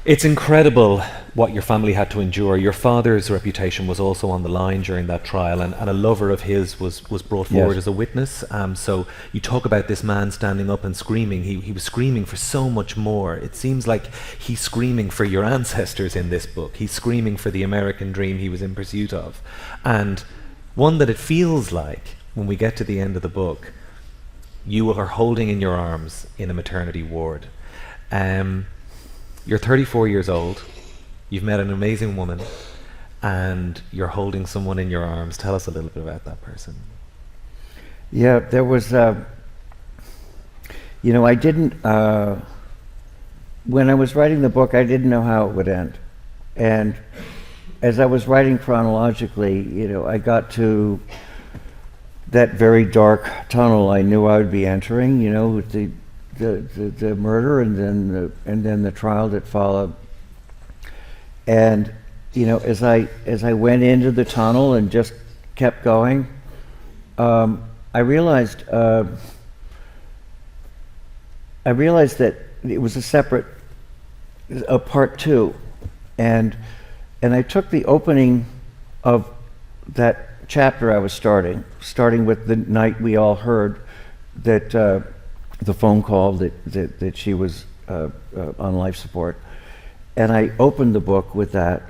It's incredible what your family had to endure. Your father's reputation was also on the line during that trial, and a lover of his was brought forward as a witness. So you talk about this man standing up and screaming. He was screaming for so much more. It seems like he's screaming for your ancestors in this book. He's screaming for the American dream he was in pursuit of. And one that it feels like, when we get to the end of the book, you are holding in your arms in a maternity ward. You're 34 years old, you've met an amazing woman, and you're holding someone in your arms. Tell us a little bit about that person. Yeah, there was, I didn't, when I was writing the book, I didn't know how it would end. And as I was writing chronologically, I got to that very dark tunnel I knew I would be entering, with the murder and then the trial that followed. And as I went into the tunnel and just kept going, I realized that it was a part two, and I took the opening of that chapter I was starting with the night we all heard that the phone call that she was on life support, and I opened the book with that,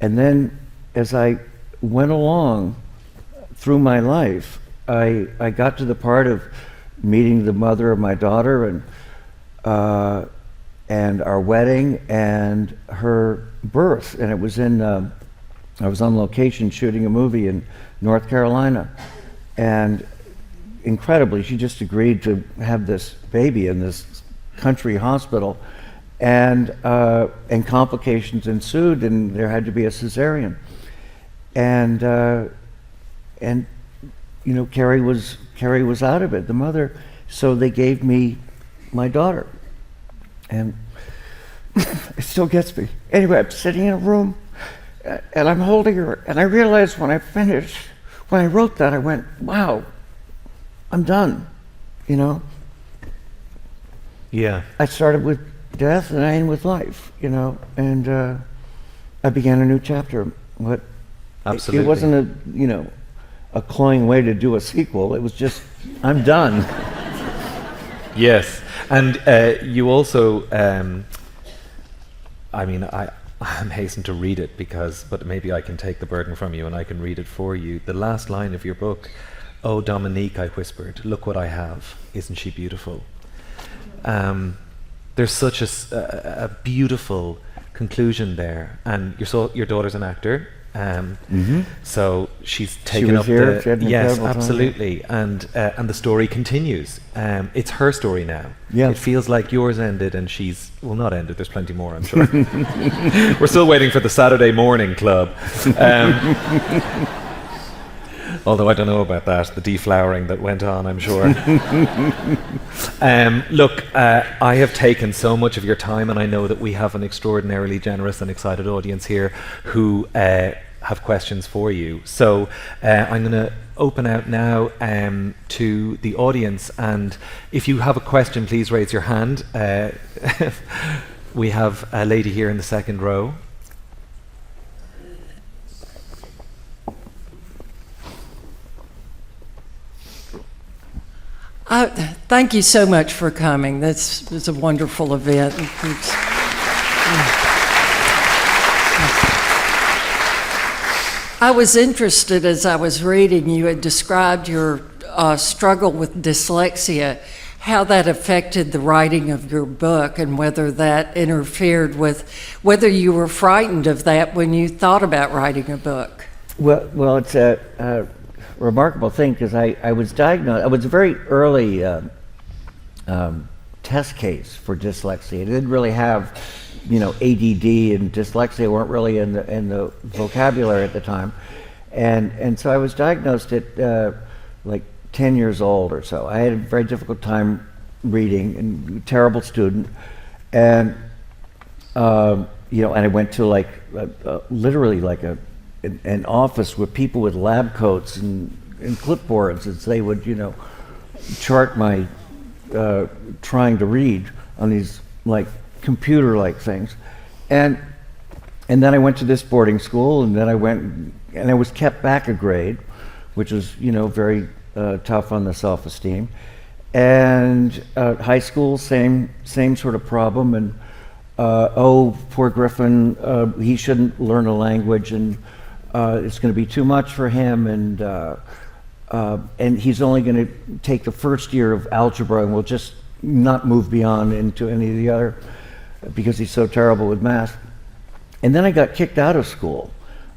and then as I went along through my life, I got to the part of meeting the mother of my daughter and our wedding and her birth, and it was I was on location shooting a movie in North Carolina, and incredibly, she just agreed to have this baby in this country hospital, and complications ensued, and there had to be a cesarean, and Carrie was out of it, the mother, so they gave me my daughter, and it still gets me. Anyway, I'm sitting in a room, and I'm holding her, and I realized when I wrote that, I went, wow, I'm done, Yeah. I started with death and I end with life, and I began a new chapter. But Absolutely. it wasn't a cloying way to do a sequel. It was just, I'm done. Yes, and you also, I'm hastened to read it but maybe I can take the burden from you and I can read it for you. The last line of your book, "Oh, Dominique," I whispered, "look what I have. Isn't she beautiful?" There's such a beautiful conclusion there, and your daughter's an actor. So she's taken was up here, she had an yes, incredible time. absolutely, and the story continues. It's her story now. Yeah. It feels like yours ended, and she's not ended. There's plenty more, I'm sure. We're still waiting for the Saturday morning club. Although I don't know about that, the deflowering that went on, I'm sure. Look, I have taken so much of your time, and I know that we have an extraordinarily generous and excited audience here who have questions for you. So I'm going to open out now to the audience, and if you have a question, please raise your hand. We have a lady here in the second row. Thank you so much for coming. This is a wonderful event. I was interested as I was reading, you had described your struggle with dyslexia, how that affected the writing of your book and whether that interfered with, whether you were frightened of that when you thought about writing a book. Well, it's a remarkable thing because I was diagnosed. I was a very early test case for dyslexia. It didn't really have, ADD and dyslexia weren't really in the vocabulary at the time, and so I was diagnosed at like 10 years old or so. I had a very difficult time reading and terrible student, and and I went to like literally like an office with people with lab coats and clipboards, and they would, chart my trying to read on these like computer-like things, and then I went to this boarding school, and then I went and I was kept back a grade, which was very tough on the self-esteem, and high school same sort of problem, and oh, poor Griffin, he shouldn't learn a language, and it's going to be too much for him, and he's only going to take the first year of algebra and will just not move beyond into any of the other because he's so terrible with math. And then I got kicked out of school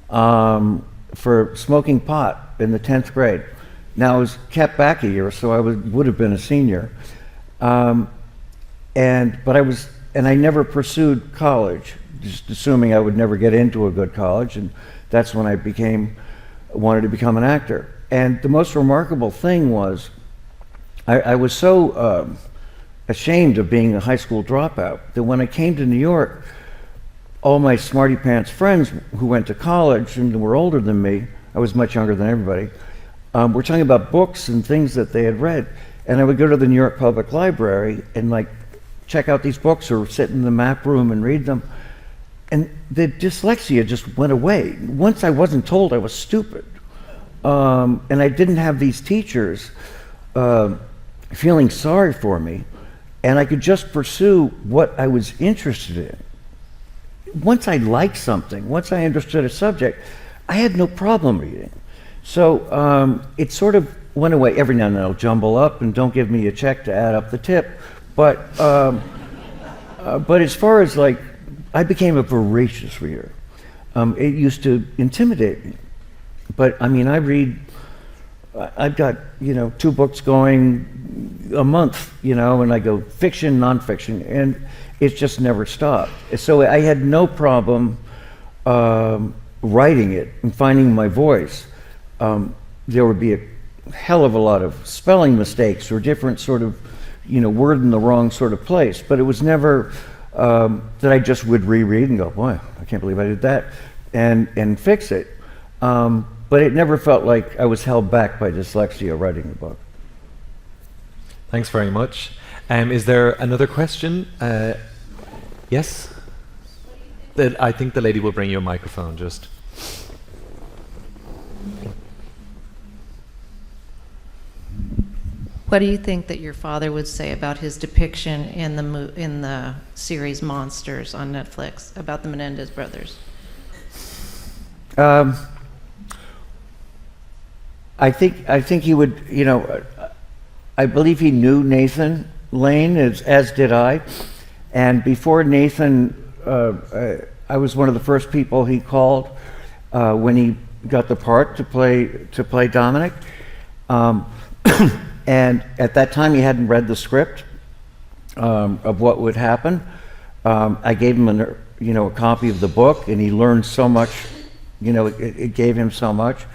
for smoking pot in the 10th grade. Now I was kept back a year, so I would have been a senior. But I never pursued college, just assuming I would never get into a good college, and that's when I wanted to become an actor. And the most remarkable thing was, I was so ashamed of being a high school dropout that when I came to New York, all my smarty pants friends who went to college and were older than me, I was much younger than everybody, were talking about books and things that they had read. And I would go to the New York Public Library and like check out these books or sit in the map room and read them. And the dyslexia just went away. Once I wasn't told I was stupid. And I didn't have these teachers feeling sorry for me. And I could just pursue what I was interested in. Once I liked something, once I understood a subject, I had no problem reading. So it sort of went away. Every now and then I'll jumble up, and don't give me a check to add up the tip. But as far as like, I became a voracious reader. It used to intimidate me. But I mean, I've got, 2 books going a month, and I go fiction, nonfiction, and it's just never stopped. So I had no problem writing it and finding my voice. There would be a hell of a lot of spelling mistakes or different sort of, word in the wrong sort of place, but it was never that I just would reread and go, boy, I can't believe I did that, and fix it. But it never felt like I was held back by dyslexia writing the book. Thanks very much. Is there another question? Yes? I think the lady will bring you a microphone, just. What do you think that your father would say about his depiction in the series Monsters on Netflix about the Menendez brothers? I think he would, I believe he knew Nathan Lane, as did I. And before Nathan, I was one of the first people he called when he got the part to play Dominic. And at that time, he hadn't read the script of what would happen. I gave him a copy of the book, and he learned so much. It gave him so much.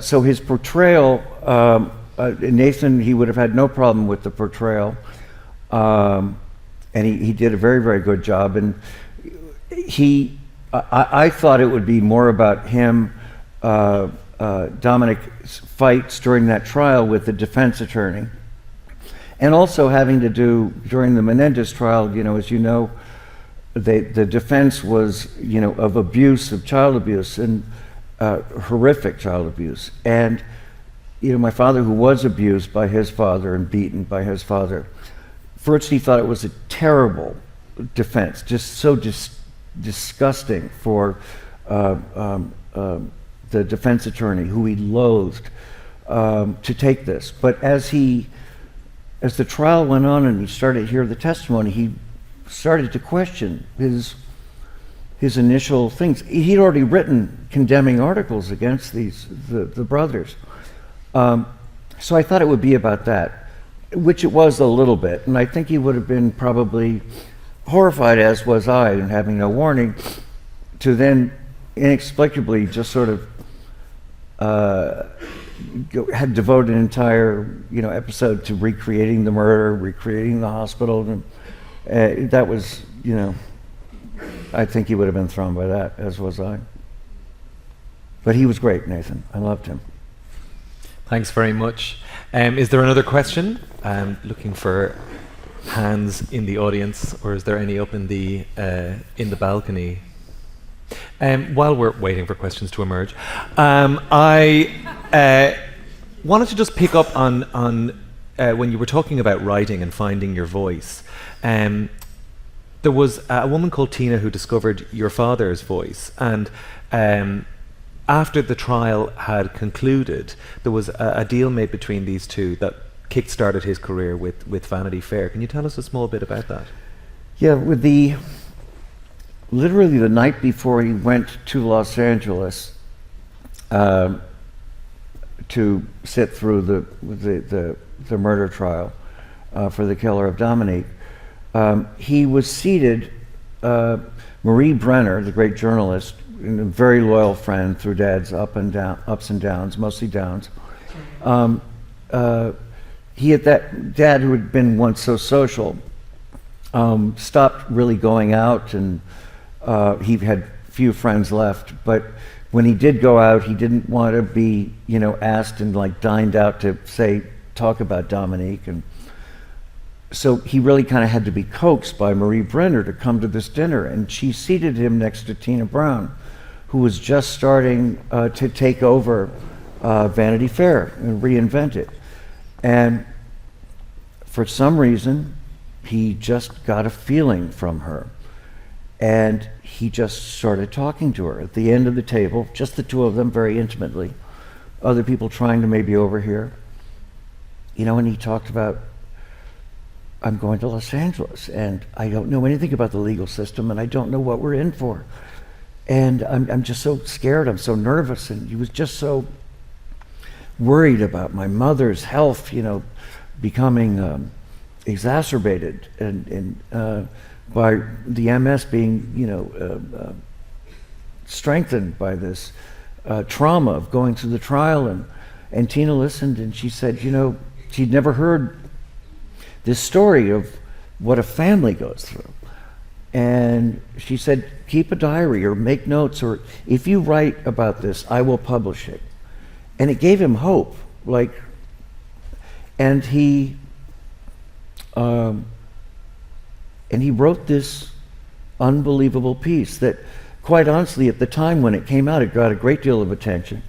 So his portrayal, Nathan, he would have had no problem with the portrayal, and he did a very, very good job. And I thought it would be more about him, Dominic's fights during that trial with the defense attorney, and also having to do during the Menendez trial. As you know, the defense was, of abuse, of child abuse, and horrific child abuse. And, my father, who was abused by his father and beaten by his father, first he thought it was a terrible defense, just so disgusting for the defense attorney, who he loathed, to take this. But as the trial went on and he started to hear the testimony, he started to question his initial things. He'd already written condemning articles against the brothers. So I thought it would be about that, which it was a little bit. And I think he would have been probably horrified, as was I, and having no warning, to then inexplicably just sort of had devoted an entire episode to recreating the murder, recreating the hospital, and that was, I think he would have been thrown by that, as was I. But he was great, Nathan. I loved him. Thanks very much. Is there another question? Looking for hands in the audience, or is there any up in the balcony? While we're waiting for questions to emerge, I wanted to just pick up on when you were talking about writing and finding your voice. There was a woman called Tina who discovered your father's voice, and after the trial had concluded, there was a deal made between these two that kick-started his career with Vanity Fair. Can you tell us a small bit about that? Yeah, literally the night before he went to Los Angeles to sit through the murder trial for the killer of Dominique, he was seated. Marie Brenner, the great journalist, and a very loyal friend through Dad's ups and downs, mostly downs. Dad, who had been once so social, stopped really going out, and he had few friends left. But when he did go out, he didn't want to be, asked and like dined out to talk about Dominique. And so he really kind of had to be coaxed by Marie Brenner to come to this dinner, and she seated him next to Tina Brown, who was just starting to take over Vanity Fair and reinvent it. And for some reason, he just got a feeling from her. And he just started talking to her at the end of the table, just the two of them, very intimately. Other people trying to maybe overhear. And he talked about, I'm going to Los Angeles, and I don't know anything about the legal system, and I don't know what we're in for. And I'm just so scared, I'm so nervous. And he was just so worried about my mother's health, becoming exacerbated and by the MS being, strengthened by this trauma of going through the trial. And Tina listened, and she said, she'd never heard this story of what a family goes through. And she said, keep a diary or make notes, or if you write about this, I will publish it. And it gave him hope. And he wrote this unbelievable piece that, quite honestly, at the time when it came out, it got a great deal of attention.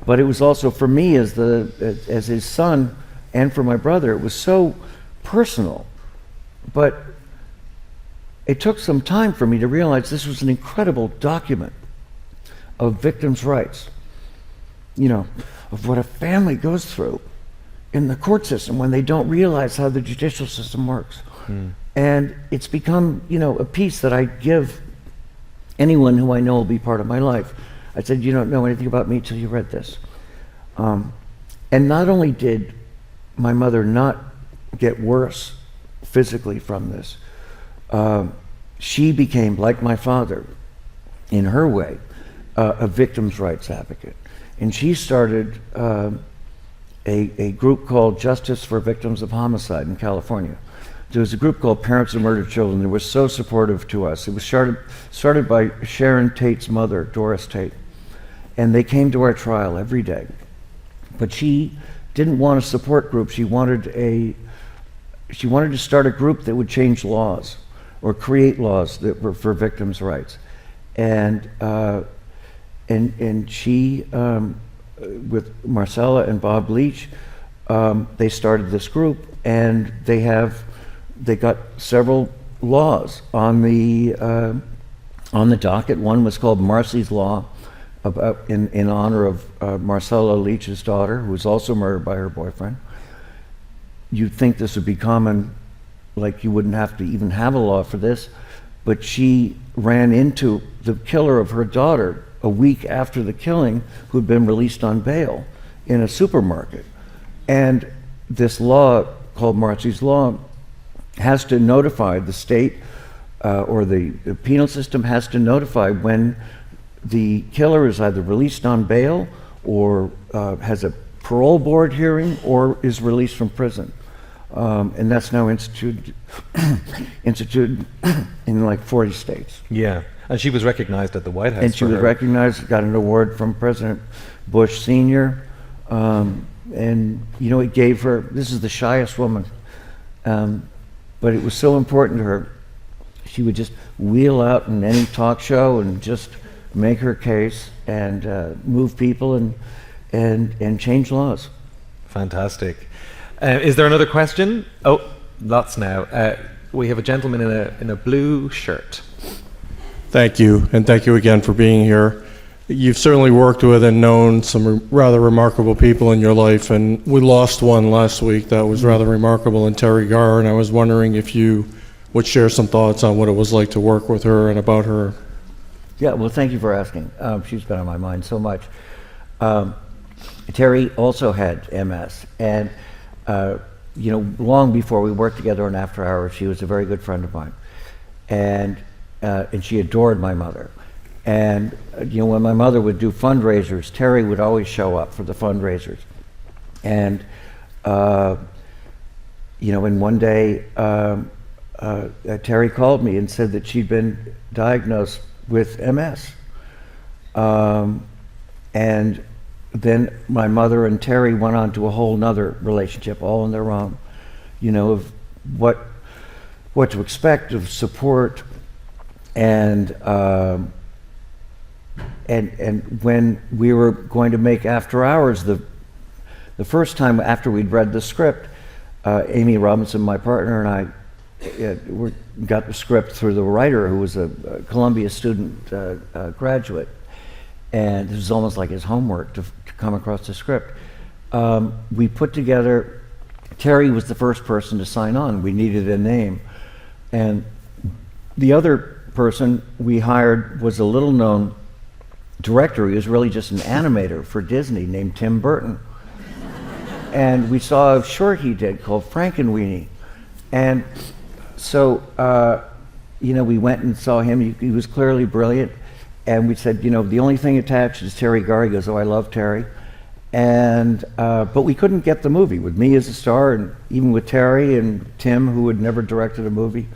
But it was also, for me as his son, and for my brother, it was so personal. But it took some time for me to realize this was an incredible document of victims' rights, of what a family goes through in the court system when they don't realize how the judicial system works. And it's become, a piece that I give anyone who I know will be part of my life. I said, you don't know anything about me till you read this. And not only did my mother not get worse physically from this, she became, like my father, in her way, a victims' rights advocate. And she started a group called Justice for Victims of Homicide in California. There was a group called Parents of Murdered Children that was so supportive to us. It was started by Sharon Tate's mother, Doris Tate. And they came to our trial every day. But she didn't want a support group. She wanted to start a group that would change laws or create laws that were for victims' rights. And she, with Marcella and Bob Leach, they started this group, and they got several laws on the docket. One was called Marcy's Law, in honor of Marcella Leach's daughter, who was also murdered by her boyfriend. You'd think this would be common, like you wouldn't have to even have a law for this, but she ran into the killer of her daughter a week after the killing, who'd been released on bail in a supermarket. And this law, called Marcy's Law, has to notify the state, or the penal system has to notify when the killer is either released on bail or has a parole board hearing or is released from prison. And that's now instituted in like 40 states. Yeah, and she was recognized at the White House. And she was recognized, got an award from President Bush Sr. And it gave her, this is the shyest woman, but it was so important to her. She would just wheel out in any talk show and just make her case and move people and change laws. Fantastic. Is there another question? Oh, lots now. We have a gentleman in a blue shirt. Thank you, and thank you again for being here. You've certainly worked with and known some rather remarkable people in your life, and we lost one last week that was rather remarkable in Terry Garr, and I was wondering if you would share some thoughts on what it was like to work with her and about her. Yeah, well, thank you for asking. She's been on my mind so much. Terry also had MS, and long before we worked together on After Hours, she was a very good friend of mine, and she adored my mother. And when my mother would do fundraisers, Terry would always show up for the fundraisers. And and one day Terry called me and said that she'd been diagnosed with MS. And then my mother and Terry went on to a whole nother relationship, all on their own, of what to expect, of support. And when we were going to make After Hours, the first time after we'd read the script, Amy Robinson, my partner, and I got the script through the writer, who was a Columbia student graduate, and this was almost like his homework to come across the script. We put together, Terry was the first person to sign on. We needed a name, and the other person we hired was a little-known director. He was really just an animator for Disney named Tim Burton. And we saw a short he did called Frankenweenie. And so, we went and saw him. He was clearly brilliant. And we said, the only thing attached is Terry Garr. He goes, oh, I love Terry. And, but we couldn't get the movie with me as a star, and even with Terry and Tim, who had never directed a movie.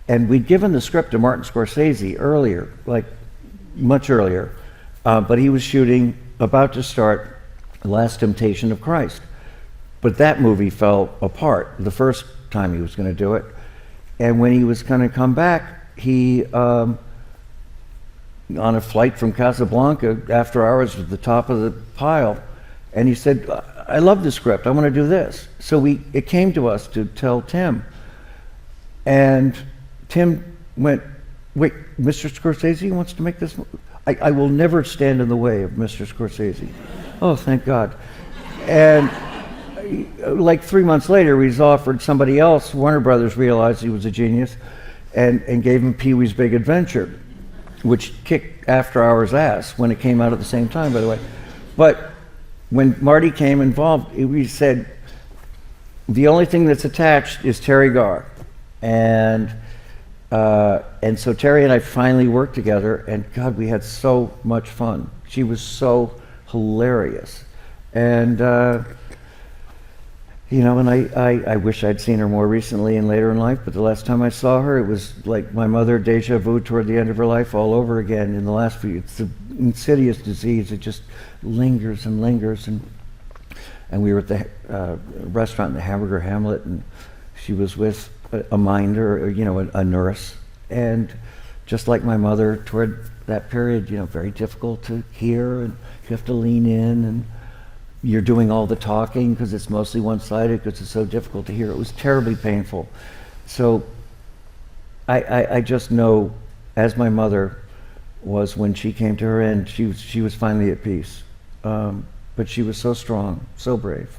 And we'd given the script to Martin Scorsese earlier, like much earlier. But he was shooting, about to start, The Last Temptation of Christ. But that movie fell apart the first time he was going to do it. And when he was going to come back, he, on a flight from Casablanca, After Hours was at the top of the pile, and he said, I love the script, I want to do this. So it came to us to tell Tim. And Tim went, wait, Mr. Scorsese wants to make this movie? I will never stand in the way of Mr. Scorsese. Oh, thank God. And like 3 months later, he was offered somebody else. Warner Brothers realized he was a genius and gave him Pee-wee's Big Adventure, which kicked After Hours' ass when it came out at the same time, by the way. But when Marty came involved, we said, the only thing that's attached is Terry Garr. And so Terry and I finally worked together, and God, we had so much fun. She was so hilarious. And, and I wish I'd seen her more recently and later in life, but the last time I saw her, it was like my mother, deja vu toward the end of her life all over again in the last few. It's the insidious disease. It just lingers and lingers. And we were at the restaurant in the Hamburger Hamlet, and she was with a minder, a nurse. And just like my mother, toward that period, very difficult to hear, and you have to lean in, and you're doing all the talking because it's mostly one-sided because it's so difficult to hear. It was terribly painful. So I just know, as my mother was when she came to her end, she was finally at peace. But she was so strong, so brave.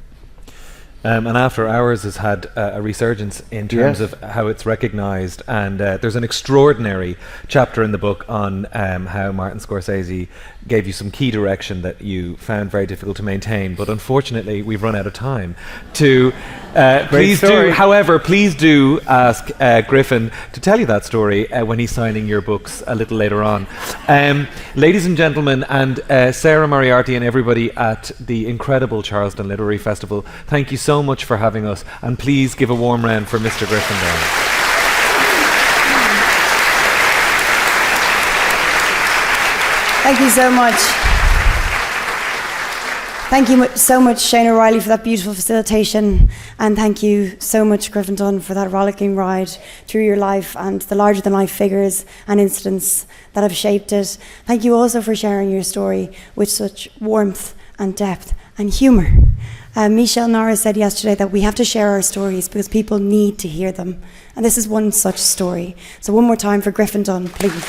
And After Hours has had a resurgence in terms Yes. of how it's recognised, and there's an extraordinary chapter in the book on how Martin Scorsese gave you some key direction that you found very difficult to maintain, but unfortunately we've run out of time to please do ask Griffin to tell you that story when he's signing your books a little later on. Ladies and gentlemen, and Sarah Moriarty and everybody at the incredible Charleston Literary Festival, thank you so much for having us, and please give a warm round for Mr. Griffin Dunne. Thank you so much. Thank you so much, Shane O'Reilly, for that beautiful facilitation. And thank you so much, Griffin Dunne, for that rollicking ride through your life and the larger-than-life figures and incidents that have shaped it. Thank you also for sharing your story with such warmth and depth and humour. Michelle Nara said yesterday that we have to share our stories because people need to hear them. And this is one such story. So one more time for Griffin Dunne, please.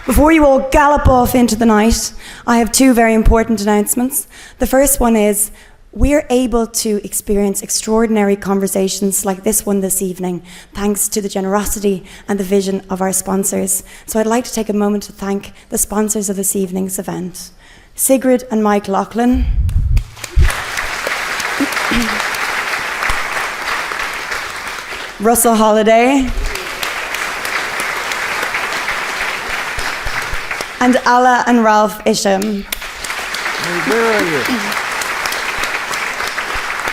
Before you all gallop off into the night, I have two very important announcements. The first one is we're able to experience extraordinary conversations like this one this evening, thanks to the generosity and the vision of our sponsors. So I'd like to take a moment to thank the sponsors of this evening's event. Sigrid and Mike Laughlin. Russell Holiday. and Alla and Ralph Isham. Where are you?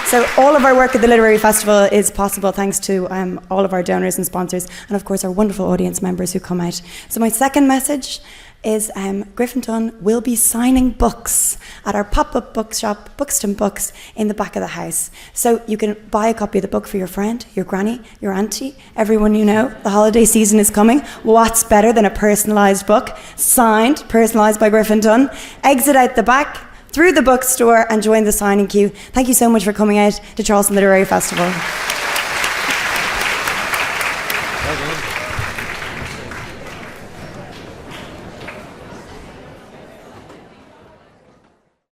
So all of our work at the Literary Festival is possible thanks to all of our donors and sponsors, and of course our wonderful audience members who come out. So my second message is Griffin Dunne will be signing books at our pop-up bookshop, Buxton Books, in the back of the house. So you can buy a copy of the book for your friend, your granny, your auntie, everyone you know. The holiday season is coming. What's better than a personalised book, signed, personalised by Griffin Dunne? Exit out the back, through the bookstore, and join the signing queue. Thank you so much for coming out to Charleston Literary Festival. Well done.